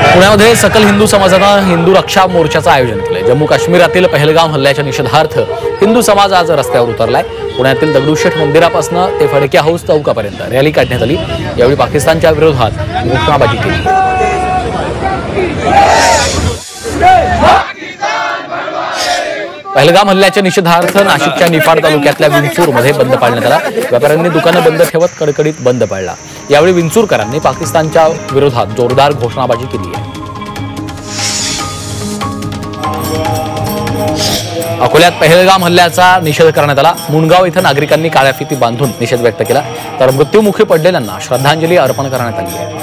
पुण्यामध्ये सकल हिंदू समाजानं हिंदू रक्षा मोर्चाचं आयोजन केलंय। जम्मू काश्मीरातील पहलगाम हल्ल्याच्या निषेधार्थ हिंदू समाज आज रस्त्यावर उतरलाय। पुण्यातील दगडूशेठ मंदिरापासून ते फडके हाऊस चौकापर्यंत रॅली काढण्यात आली। यावेळी पाकिस्तानच्या विरोधात घोषणाबाजी केली। पहलगाम हल्ल्याच्या निषेधार्थ नाशिकच्या निफाड तालुक्यातल्या विंचूरमध्ये बंद पाळण्यात आला। व्यापाऱ्यांनी दुकानं बंद ठेवत कडकडीत बंद पाळला। यावेळी विंचूरकरांनी पाकिस्तानच्या विरोधात जोरदार घोषणाबाजी केली आहे। अकोल्यात पहलगाम हल्ल्याचा निषेध करण्यात आला। मुंडगाव इथं नागरिकांनी काळ्या फिती बांधून निषेध व्यक्त केला, तर मृत्यूमुखी पडलेल्यांना श्रद्धांजली अर्पण करण्यात आली आहे।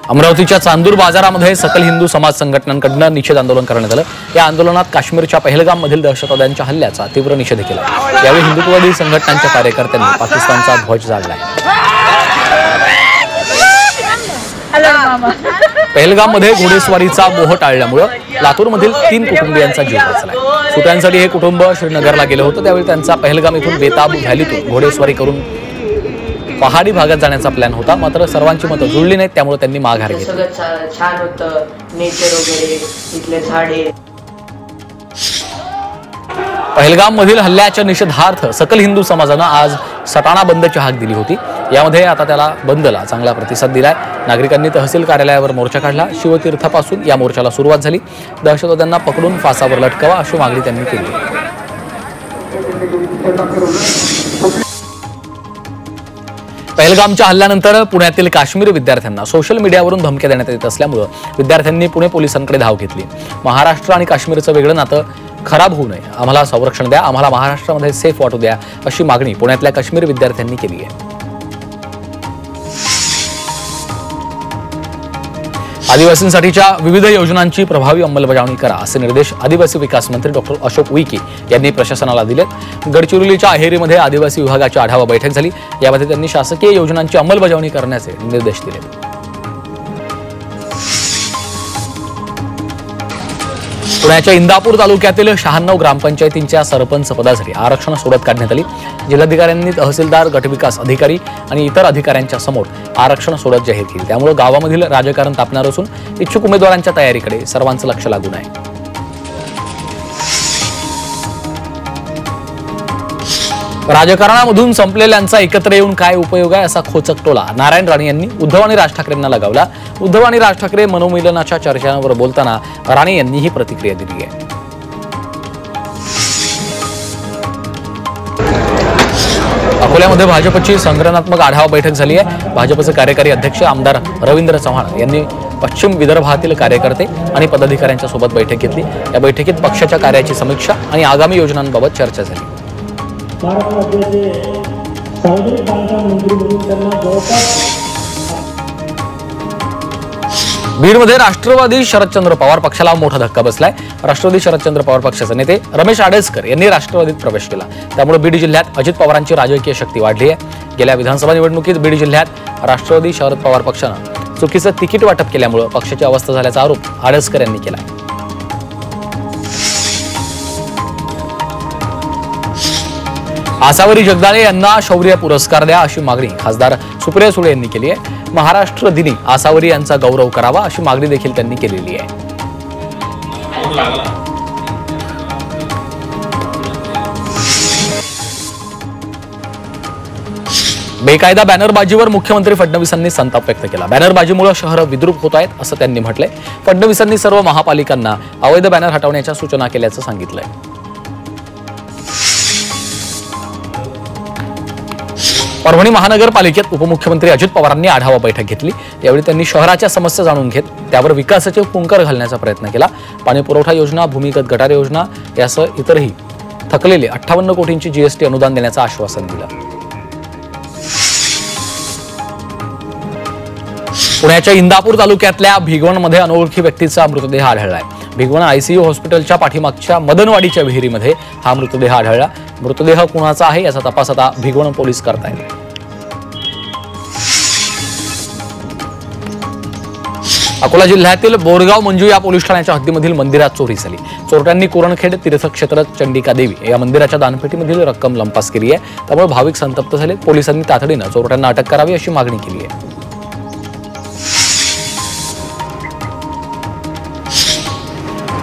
अमरावतीच्या चांदूर बाजारामध्ये सकल हिंदू समाज संघटनांकडून निषेध आंदोलन करण्यात आलं। या आंदोलनात काश्मीरच्या पहलगाम मधील दहशतवाद्यांच्या हल्ल्याचा तीव्र निषेध केला। यावेळी हिंदुत्ववादी संघटनांच्या कार्यकर्त्यांनी पाकिस्तानचा ध्वज जाळला। पहलगाम मध्ये घोडेस्वारीचा मोह टाळल्यामुळे लातूरमधील 3 कुटुंबियांचा जीव वाचला। सुट्यांसाठी हे कुटुंब श्रीनगरला गेलं होतं। त्यावेळी त्यांचा पहलगाम इथून बेताब व्हॅलीतून घोडेस्वारी करून पहाडी भागात जाण्याचा प्लॅन होता, मात्र सर्वांची मतं जुळली नाहीत, त्यामुळे त्यांनी माघार घेतली। सगळं छान होतं, नेचर वगैरे, इथले झाडे। पहलगाम मधील हल्ल्याच्या निषेधार्थ सकल हिंदू समाजानं आज सटाणा बंदची हाक दिली होती। यामध्ये आता त्याला बंदला चांगला प्रतिसाद दिलाय। नागरिकांनी तहसील कार्यालयावर मोर्चा काढला। शिवतीर्थापासून या मोर्चाला सुरुवात झाली। दहशतवाद्यांना पकडून फासावर लटकावा अशी मागणी त्यांनी केली। पहलगामच्या हल्ल्यानंतर पुण्यातील काश्मीरी विद्यार्थ्यांना सोशल मीडियावरून धमक्या देण्यात येत असल्यामुळे विद्यार्थ्यांनी पुणे पोलिसांकडे धाव घेतली। महाराष्ट्र आणि काश्मीरचं वेगळं नातं खराब होऊ नये, आम्हाला संरक्षण द्या, आम्हाला महाराष्ट्रामध्ये सेफ वाटू द्या अशी मागणी पुण्यातल्या काश्मीरी विद्यार्थ्यांनी केली आहे। आदिवासींसाठीच्या विविध योजनांची प्रभावी अंमलबजावणी करा असे निर्देश आदिवासी विकास मंत्री डॉ. अशोक उईके यांनी प्रशासनाला दिलेत। गडचिरोलीच्या अहेरीमध्ये आदिवासी विभागाची आढावा बैठक झाली। यामध्ये त्यांनी शासकीय योजनांची अंमलबजावणी करण्याचे निर्देश दिले। पुण्याच्या इंदापूर तालुक्यातील 96 ग्रामपंचायतींच्या सरपंच पदासाठी आरक्षण सोडत काढण्यात आली। जिल्हाधिकाऱ्यांनी तहसीलदार, गटविकास अधिकारी आणि इतर अधिकाऱ्यांच्या समोर आरक्षण सोडत जाहीर केली। त्यामुळे गावामधील राजकारण तापणार असून इच्छुक उमेदवारांच्या तयारीकडे सर्वांचं लक्ष लागून आहे। राजकारणामधून संपलेल्यांचा एकत्र येऊन काय उपयोग आहे असा खोचक टोला नारायण राणे यांनी उद्धव आणि राज ठाकरेंना लगावला। उद्धव आणि राज ठाकरे मनोमिलनाच्या चर्चांवर बोलताना राणे यांनी ही प्रतिक्रिया दिली आहे। अकोल्यामध्ये भाजपची संघटनात्मक आढावा बैठक झाली आहे। भाजपचे कार्यकारी अध्यक्ष आमदार रवींद्र चव्हाण यांनी पश्चिम विदर्भातील कार्यकर्ते आणि पदाधिकाऱ्यांच्या सोबत बैठक घेतली। या बैठकीत पक्षाच्या कार्याची समीक्षा आणि आगामी योजनांबाबत चर्चा झाली। बीडमध्ये राष्ट्रवादी शरदचंद्र पवार पक्षाला मोठा धक्का बसलाय। राष्ट्रवादी शरदचंद्र पवार पक्षाचे नेते रमेश आडेसकर यांनी राष्ट्रवादीत प्रवेश केला। त्यामुळे बीड जिल्ह्यात अजित पवारांची राजकीय शक्ती वाढली आहे। गेल्या विधानसभा निवडणुकीत बीड जिल्ह्यात राष्ट्रवादी शरद पवार पक्षानं चुकीचं तिकीट वाटप केल्यामुळे पक्षाची अवस्था झाल्याचा आरोप आडेसकर यांनी केला। आसावरी जगदाळे यांना शौर्य पुरस्कार द्या अशी मागणी खासदार सुप्रिया सुळे यांनी केली आहे। महाराष्ट्र दिनी आसावरी यांचा गौरव करावा अशी मागणी देखील त्यांनी केलेली आहे। बेकायदा बॅनरबाजीवर मुख्यमंत्री फडणवीसांनी संताप व्यक्त केला। बॅनरबाजीमुळे शहर विद्रूप होत आहेत असं त्यांनी म्हटलंय। फडणवीसांनी सर्व महापालिकांना अवैध बॅनर हटवण्याच्या सूचना केल्याचं सांगितलंय। परभणी महानगरपालिकेत उपमुख्यमंत्री अजित पवारांनी आढावा बैठक घेतली। यावेळी त्यांनी शहराच्या समस्या जाणून घेत त्यावर विकासाचे फुंकर घालण्याचा प्रयत्न केला। पाणी पुरवठा योजना, भूमिगत गटार योजना यासह इतरही थकलेले 58 कोटींची जीएसटी अनुदान देण्याचं आश्वासन दिलं। पुण्याच्या इंदापूर तालुक्यातल्या भिगवणमध्ये अनोळखी व्यक्तीचा मृतदेह आढळलाय। भिगवण आयसीयू हॉस्पिटलच्या पाठीमागच्या मदनवाडीच्या विहिरीमध्ये हा मृतदेह आढळला। मृतदेह कुणाचा आहे याचा तपास आता भिगवण पोलीस करतायत। अकोला जिल्ह्यातील बोरगाव मंजू या पोलीस ठाण्याच्या हद्दीमधील मंदिरात चोरी झाली। चोरट्यांनी कुरणखेड तीर्थक्षेत्र चंडिका देवी या मंदिराच्या दानपेटीमधील रक्कम लंपास केली आहे। त्यामुळे भाविक संतप्त झाले। पोलिसांनी तातडीनं चोरट्यांना अटक करावी अशी मागणी केली आहे।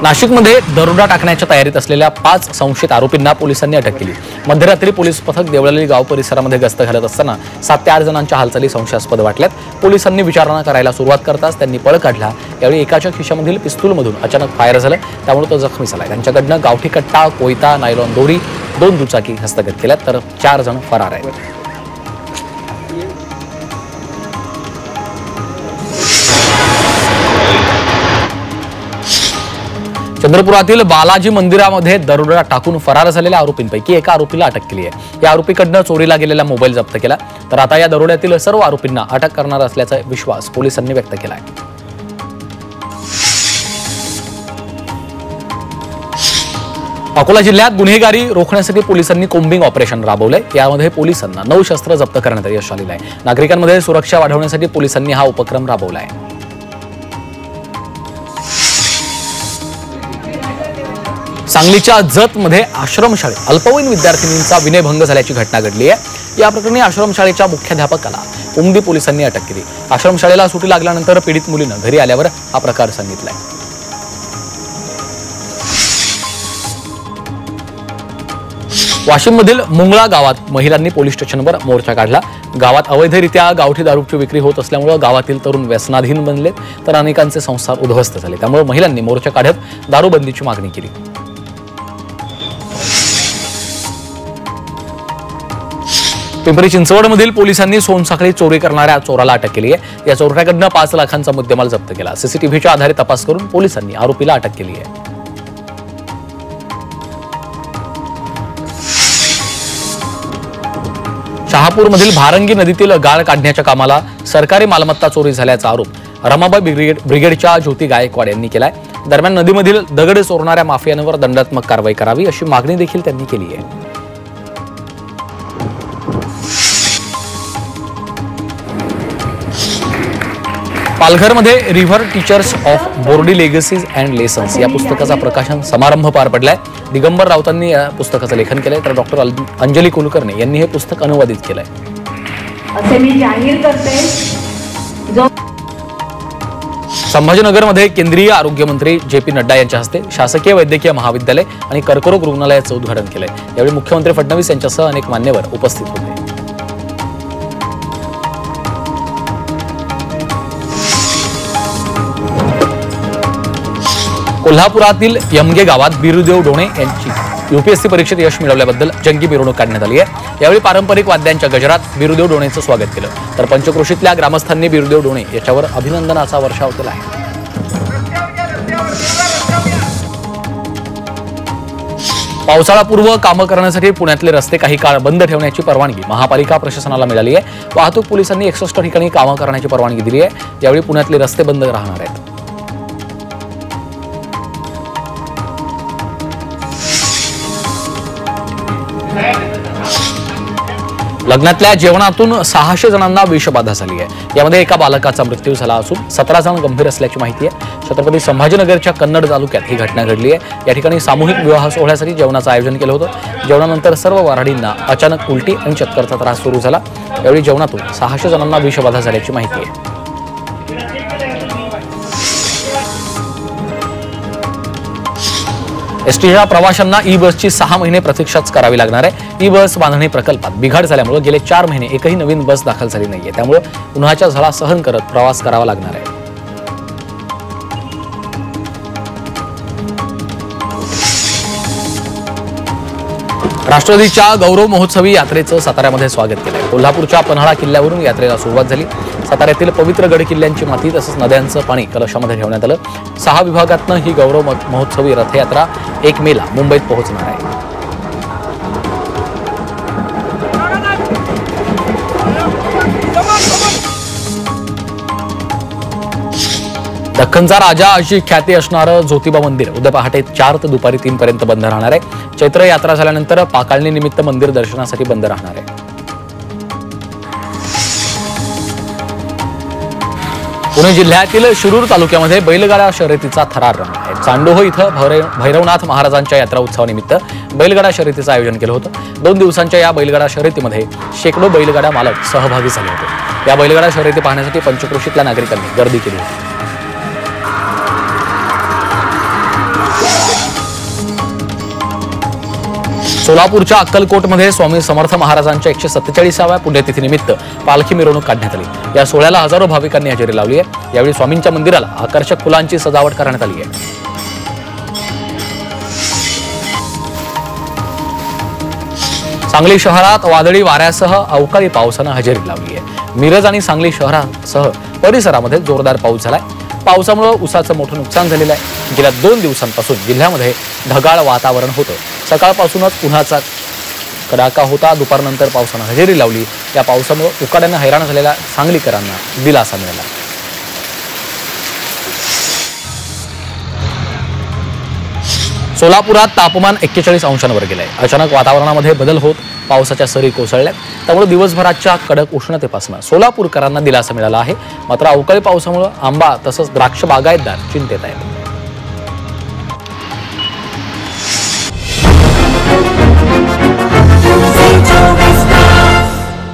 नाशिकमध्ये दरोडा टाकण्याच्या तयारीत असलेल्या 5 संशयित आरोपींना पोलिसांनी अटक केली। मध्यरात्री पोलीस पथक देवळाली गाव परिसरामध्ये गस्त घालत असताना 7 ते 8 जणांच्या हालचाली संशयास्पद वाटल्यात। पोलिसांनी विचारणा करायला सुरुवात करताच त्यांनी पळ काढला। यावेळी एकाच्या खिशामधील पिस्तूलमधून अचानक फायर झालं, त्यामुळे तो जखमी झाला। त्यांच्याकडनं गावठी कट्टा, कोयता, नायलॉन दोरी, 2 दुचाकी हस्तगत केल्यात, तर 4 जण फरार आहेत। चंद्रपुरातील बालाजी मंदिरामध्ये दरोडा टाकून फरार झालेल्या आरोपींपैकी एका आरोपीला अटक केली आहे। या आरोपीकडनं चोरीला गेलेला मोबाईल जप्त केला, तर आता या दरोड्यातील सर्व आरोपींना अटक करणार असल्याचा विश्वास पोलिसांनी व्यक्त केला आहे। अकोला जिल्ह्यात गुन्हेगारी रोखण्यासाठी पोलिसांनी कोम्बिंग ऑपरेशन राबवलंय। यामध्ये पोलिसांना 9 शस्त्र जप्त करण्यात यश आलेलं आहे। नागरिकांमध्ये सुरक्षा वाढवण्यासाठी पोलिसांनी हा उपक्रम राबवला आहे। सांगलीच्या जतमध्ये आश्रमशाळेत अल्पवयीन विद्यार्थिनींचा विनयभंग झाल्याची घटना घडली आहे। या प्रकरणी आश्रमशाळेच्या मुख्याध्यापकाला उमदी पोलिसांनी अटक केली। आश्रमशाळेला सुटी लागल्यानंतर पीडित मुलीनं घरी आल्यावर हा प्रकार सांगितलाय। वाशिममधील मुंगळा गावात महिलांनी पोलीस स्टेशनवर मोर्चा काढला। गावात अवैधरित्या गावठी दारूची विक्री होत असल्यामुळे गावातील तरुण व्यसनाधीन बनले, तर अनेकांचे संसार उद्ध्वस्त झाले। त्यामुळे महिलांनी मोर्चा काढत दारूबंदीची मागणी केली। पिंपरी चिंचवडमधील पोलिसांनी सोनसाखळी चोरी करणाऱ्या चोराला अटक केली आहे। या चोरट्याकडनं 5 लाखांचा मुद्देमाल जप्त केला। सीसीटीव्हीच्या आधारे तपास करून पोलिसांनी आरोपीला अटक केली आहे। शहापूरमधील भारंगी नदीतील गाळ काढण्याच्या कामाला सरकारी मालमत्ता चोरी झाल्याचा आरोप रमाबाई ब्रिगेडच्या ज्योती गायकवाड यांनी केलाय। दरम्यान नदीमधील दगड चोरणाऱ्या माफियांवर दंडात्मक कारवाई करावी अशी मागणी देखील त्यांनी केली आहे। पालघरमध्ये river teachers of Bordi legacies and lessons या पुस्तकाचा प्रकाशन समारंभ पार पडलाय। दिगंबर राऊतांनी या पुस्तकाचं लेखन केलंय, तर डॉक्टर अंजली कुलकर्णी यांनी हे पुस्तक अनुवादित केलंय। असे मी जाहीर करते। संभाजीनगरमध्ये केंद्रीय आरोग्य मंत्री JP नड्डा यांच्या हस्ते शासकीय वैद्यकीय महाविद्यालय आणि कर्करोग रुग्णालयाचं उद्घाटन केलंय। यावेळी मुख्यमंत्री फडणवीस यांच्यासह अनेक मान्यवर उपस्थित होते। कोल्हापुरातील यमगे गावात बिरुदेव डोणे यांची UPSC परीक्षेत यश मिळवल्याबद्दल जंगी मिरवणूक काढण्यात आली आहे। यावेळी पारंपरिक वाद्यांच्या गजरात बिरुदेव डोणेचं स्वागत केलं, तर पंचक्रोशीतल्या ग्रामस्थांनी बिरुदेव डोणे याच्यावर अभिनंदनाचा वर्षाव केला आहे। पावसाळापूर्व कामं करण्यासाठी पुण्यातले रस्ते काही काळ बंद ठेवण्याची परवानगी महापालिका प्रशासनाला मिळाली आहे। वाहतूक पोलिसांनी 61 ठिकाणी कामं करण्याची परवानगी दिली आहे। यावेळी पुण्यातले रस्ते बंद राहणार आहेत। लग्नातल्या जेवणातून 600 जणांना विषबाधा झाली आहे। यामध्ये एका बालकाचा मृत्यू झाला असून 17 जण गंभीर असल्याची माहिती आहे। छत्रपती संभाजीनगरच्या कन्नड तालुक्यात ही घटना घडली आहे। या ठिकाणी सामूहिक विवाह सोहळ्यासाठी जेवणाचं आयोजन केलं होतं। जेवणानंतर सर्व वऱ्हाडींना अचानक उलटी आणि चक्करचा त्रास सुरू झाला। यावेळी जेवणातून 600 जणांना विषबाधा झाल्याची माहिती आहे। एसटीच्या प्रवाशांना ई बसची 6 महिने प्रतीक्षाच करावी लागणार आहे। ई बस बांधणी प्रकल्पात बिघाड झाल्यामुळे गेले 4 महिने एकही नवीन बस दाखल झाली नाहीये। त्यामुळे उन्हाच्या झळा सहन करत प्रवास करावा लागणार आहे। राष्ट्रवादीच्या गौरव महोत्सवी यात्रेचं साताऱ्यामध्ये स्वागत केलंय। कोल्हापूरच्या पन्हाळा किल्ल्यावरून यात्रेला सुरुवात झाली। साताऱ्यातील पवित्र गड किल्ल्यांची माती तसंच नद्यांचं पाणी कलशामध्ये ठेवण्यात आलं। 6 विभागातनं ही गौरव महोत्सवी रथयात्रा 1 मेला मुंबईत पोहोचणार आहे। दख्खनचा राजा अशी ख्याती असणारं ज्योतिबा मंदिर उद्या पहाटे 4 ते दुपारी 3 पर्यंत बंद राहणार आहे। चैत्र यात्रा झाल्यानंतर पाकाळणी निमित्त मंदिर दर्शनासाठी बंद राहणार आहे। पुणे जिल्ह्यातील शिरूर तालुक्यामध्ये बैलगाडा शर्यतीचा थरार रंगला आहे. चांडोह इथं भैरवनाथ महाराजांच्या यात्रा उत्सवानिमित्त बैलगाडा शर्यतीचं आयोजन केलं होतं. 2 दिवसांच्या या बैलगाडा शर्यतीमध्ये शेकडो बैलगाडा मालक सहभागी झाले होते. या बैलगाडा शर्यती पाहण्यासाठी पंचक्रोशीतल्या नागरिकांनी गर्दी केली होती. सोलापूरच्या अक्कलकोटमध्ये स्वामी समर्थ महाराजांच्या 147व्या पुण्यतिथीनिमित्त पालखी मिरवणूक काढण्यात आली. या सोहळ्याला हजारो भाविकांनी हजेरी लावली आहे. यावेळी स्वामींच्या मंदिराला आकर्षक फुलांची सजावट करण्यात आली आहे. सांगली शहरात वादळी वाऱ्यासह अवकाळी पावसानं हजेरी लावली आहे. मिरज आणि सांगली शहरासह परिसरामध्ये जोरदार पाऊस झालाय. पावसामुळे ऊसाचं मोठं नुकसान झालेलं आहे. गेल्या 2 दिवसांपासून जिल्ह्यामध्ये ढगाळ वातावरण होतं. सकाळपासूनच उन्हाचा कडाका होता. दुपारनंतर पावसानं हजेरी लावली. या पावसामुळे उकाड्यानं हैराण झालेल्या सांगलीकरांना दिलासा मिळाला. सोलापुरात तापमान 41 अंशांवर गेलंय. अचानक वातावरणामध्ये बदल होत पावसाच्या सरी कोसळल्यात. त्यामुळे दिवसभराच्या कडक उष्णतेपासून सोलापूरकरांना दिलासा मिळाला आहे. मात्र अवकाळी पावसामुळे आंबा तसंच द्राक्ष बागायतदार चिंतेत आहेत.